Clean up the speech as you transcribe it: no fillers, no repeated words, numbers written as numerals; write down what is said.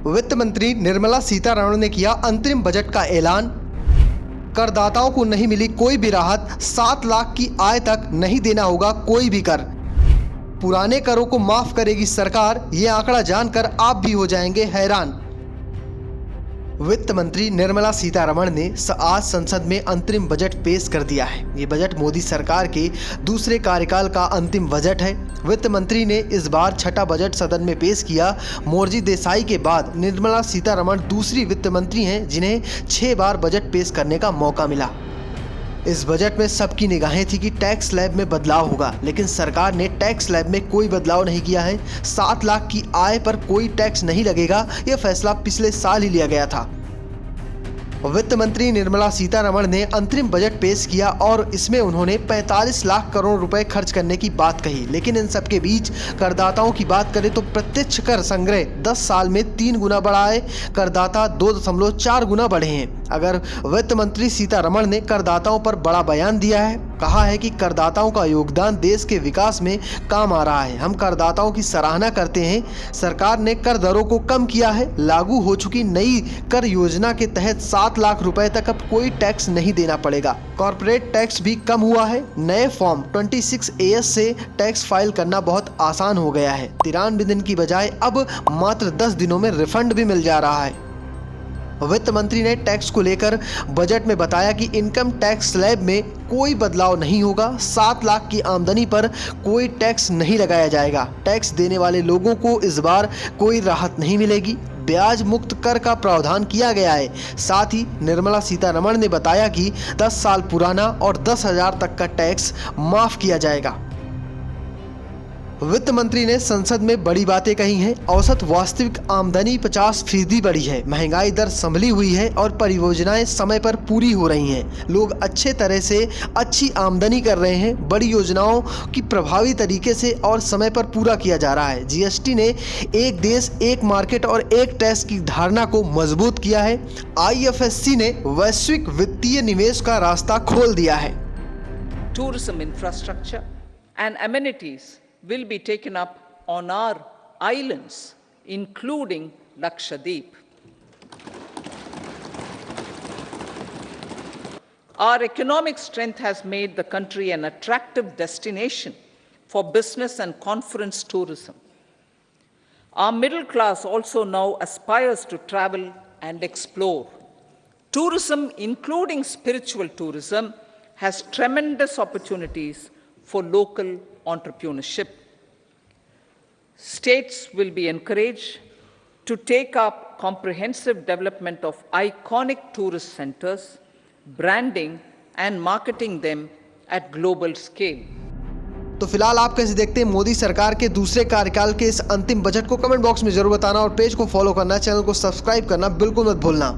वित्त मंत्री निर्मला सीतारमण ने किया अंतरिम बजट का ऐलान। करदाताओं को नहीं मिली कोई भी राहत, 7 लाख की आय तक नहीं देना होगा कोई भी कर। पुराने करों को माफ करेगी सरकार, ये आंकड़ा जानकर आप भी हो जाएंगे हैरान। वित्त मंत्री निर्मला सीतारमण ने आज संसद में अंतरिम बजट पेश कर दिया है। ये बजट मोदी सरकार के दूसरे कार्यकाल का अंतिम बजट है। वित्त मंत्री ने इस बार छठा बजट सदन में पेश किया। मोर्जी देसाई के बाद निर्मला सीतारमण दूसरी वित्त मंत्री हैं जिन्हें 6 बार बजट पेश करने का मौका मिला। इस बजट में सबकी निगाहें थी कि टैक्स स्लैब में बदलाव होगा, लेकिन सरकार ने टैक्स स्लैब में कोई बदलाव नहीं किया है। 7 लाख की आय पर कोई टैक्स नहीं लगेगा, यह फैसला पिछले साल ही लिया गया था। वित्त मंत्री निर्मला सीतारमण ने अंतरिम बजट पेश किया और इसमें उन्होंने 45 लाख करोड़ रुपए खर्च करने की बात कही। लेकिन इन सबके बीच करदाताओं की बात करें तो प्रत्यक्ष कर संग्रह 10 साल में 3 गुना बढ़ा है। करदाता 2.4 गुना बढ़े हैं। अगर वित्त मंत्री सीतारमण ने करदाताओं पर बड़ा बयान दिया है, कहा है कि करदाताओं का योगदान देश के विकास में काम आ रहा है। हम करदाताओं की सराहना करते हैं। सरकार ने कर दरों को कम किया है। लागू हो चुकी नई कर योजना के तहत 7 लाख रुपए तक अब कोई टैक्स नहीं देना पड़ेगा। कॉर्पोरेट टैक्स भी कम हुआ है। नए फॉर्म 26AS से टैक्स फाइल करना बहुत आसान हो गया है। 93 दिन की बजाय अब मात्र 10 दिनों में रिफंड भी मिल जा रहा है। वित्त मंत्री ने टैक्स को लेकर बजट में बताया कि इनकम टैक्स स्लैब में कोई बदलाव नहीं होगा। 7 लाख की आमदनी पर कोई टैक्स नहीं लगाया जाएगा। टैक्स देने वाले लोगों को इस बार कोई राहत नहीं मिलेगी। ब्याज मुक्त कर का प्रावधान किया गया है। साथ ही निर्मला सीतारमण ने बताया कि 10 साल पुराना और 10,000 तक का टैक्स माफ किया जाएगा। वित्त मंत्री ने संसद में बड़ी बातें कही हैं। औसत वास्तविक आमदनी 50% बढ़ी है। महंगाई दर संभली हुई है और परियोजनाएं समय पर पूरी हो रही हैं। लोग अच्छे तरह से अच्छी आमदनी कर रहे हैं। बड़ी योजनाओं की प्रभावी तरीके से और समय पर पूरा किया जा रहा है। जीएसटी ने एक देश एक मार्केट और एक टैक्स की धारणा को मजबूत किया है। IFSC ने वैश्विक वित्तीय निवेश का रास्ता खोल दिया है। Tourism infrastructure and amenities will be taken up on our islands, including Lakshadweep. Our economic strength has made the country an attractive destination for business and conference tourism. Our middle class also now aspires to travel and explore. Tourism, including spiritual tourism, has tremendous opportunities for local entrepreneurship. States will be encouraged to take up comprehensive development of iconic tourist centers, branding and marketing them at global scale. तो फिलहाल आप कैसे देखते हैं मोदी सरकार के दूसरे कार्यकाल के इस अंतिम बजट को? कमेंट बॉक्स में जरूर बताना और पेज को फॉलो करना, चैनल को सब्सक्राइब करना बिल्कुल मत भूलना।